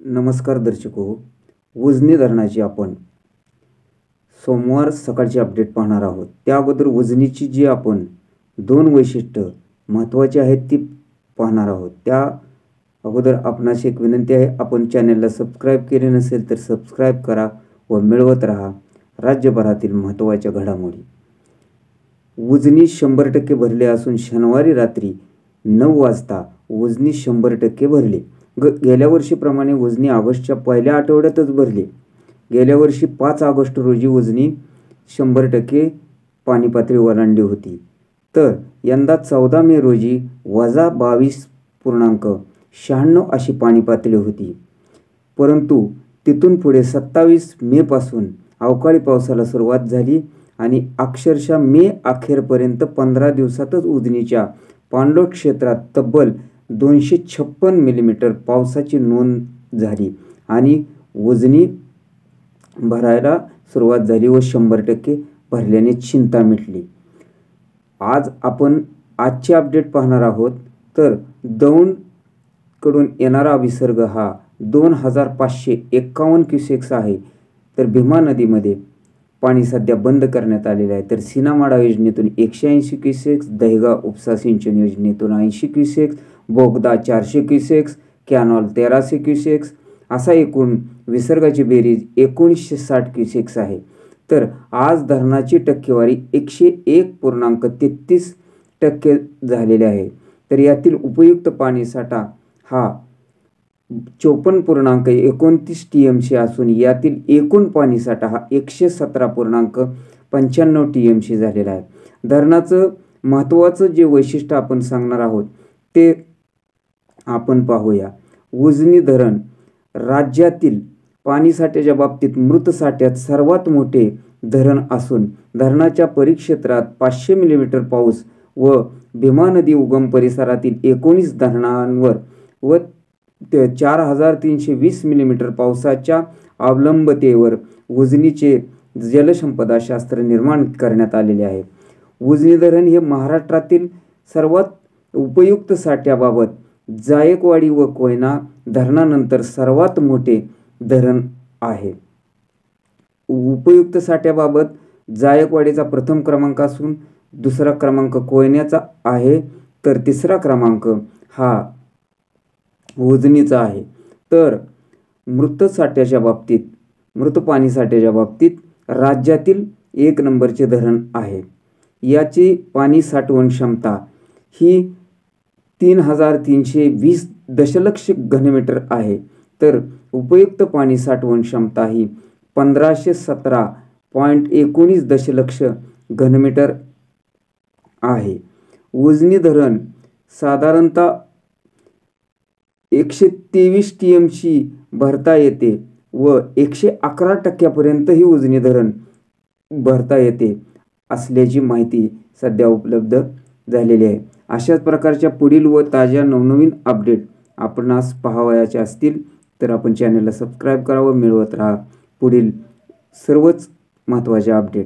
नमस्कार दर्शको, उजनी धरणाची आपण सोमवार सकाळची अपडेट पाहणार आहोत। त्या अगोदर उजनीची जी आपण दोन वैशिष्ट्य महत्त्वाची आहेत ती पाहणार आहोत। त्या अगोदर आपणास एक विनंती आहे, आपण चॅनलला सबस्क्राईब केले नसेल तर सबस्क्राईब करा व मिळवत राहा राज्यभरातील महत्त्वाच्या घडामोडी। उजनी 100% भरले असून शनिवारी रात्री 9 वाजता उजनी 100% भरले। गेल्या वर्षीप्रमाणे उजनी ऑगस्टच्या पहिल्या आठवड्यातच भरले। गेल्या वर्षी 5 ऑगस्ट रोजी उजनी 100% पाणी पातळी ओलांडली होती, तर यंदा 14 मे रोजी -22.96 अशी पाणी पातळी होती। परंतु तिथून पुढे 27 मे पासून अवकाळी पावसाला सुरुवात झाली आणि अक्षरशः मे अखेरपर्यंत 15 दिवसातच उजनीच्या पाणलोट क्षेत्रात तब्बल 256 मिलीमीटर पावसाची नोंद झाली आणि उजनी भरायला सुरुवात झाली व 100% भरल्याने चिंता मिटली। आज आपण आजचे अपडेट पाहणार आहोत। तर दौंडकडून येणारा विसर्ग हा 2551 क्युसेक्स आहे। तर भीमा नदीमध्ये पाणी सध्या बंद करण्यात आलेले आहे। तर सीनामाडा योजनेतून 180 क्युसेक्स, दहेगाव उपसा सिंचन योजनेतून 80 क्युसेक्स, बोगदा 400 क्युसेक्स, कॅनॉल 1300 क्युसेक्स असा एकूण विसर्गाची बेरीज 1960 क्युसेक्स आहे। तर आज धरणाची टक्केवारी 101.33% झालेली आहे। तर यातील उपयुक्त पाणीसाठा हा 54.29 TMC असून यातील एकूण पाणीसाठा हा 117.95 TMC झालेला आहे। धरणाचं महत्त्वाचं जे वैशिष्ट्य आपण सांगणार आहोत ते आपण पाहूया। उजनी धरण राज्यातील पाणीसाठ्याच्या बाबतीत मृत साठ्यात सर्वात मोठे धरण असून धरणाच्या परिक्षेत्रात 500 मिलीमीटर पाऊस व भीमा नदी उगम परिसरातील 19 धरणांवर व 4320 मिलीमीटर पावसाच्या अवलंबतेवर उजनीचे जलसंपदा शास्त्र निर्माण करण्यात आलेले आहे। उजनी धरण हे महाराष्ट्रातील सर्वात उपयुक्त साठ्याबाबत जायकवाडी व कोयना धरणानंतर सर्वात मोठे धरण आहे। उपयुक्त साठ्याबाबत जायकवाडीचा प्रथम क्रमांक असून दुसरा क्रमांक कोयन्याचा आहे, तर तिसरा क्रमांक हा उजनीचा आहे। तर मृत पाणी साठ्याच्या बाबतीत राज्यातील 1 नंबरचे धरण आहे। याची पाणी साठवण क्षमता ही 3320 दशलक्ष घनमीटर आहे। तर उपयुक्त पाणी साठवण क्षमता ही 1517.19 दशलक्ष घनमीटर आहे। उजनी धरण साधारणतः 123 TMC भरता येते व 111% ही उजनी धरण भरता येते असल्याची माहिती सध्या उपलब्ध झालेली आहे। अशाच प्रकारच्या पुढील व ताज्या नवनवीन अपडेट आपणास पाहावयाचे असतील तर आपण चॅनलला सबस्क्राईब करा व मिळवत राहा पुढील सर्वच महत्त्वाचे अपडेट।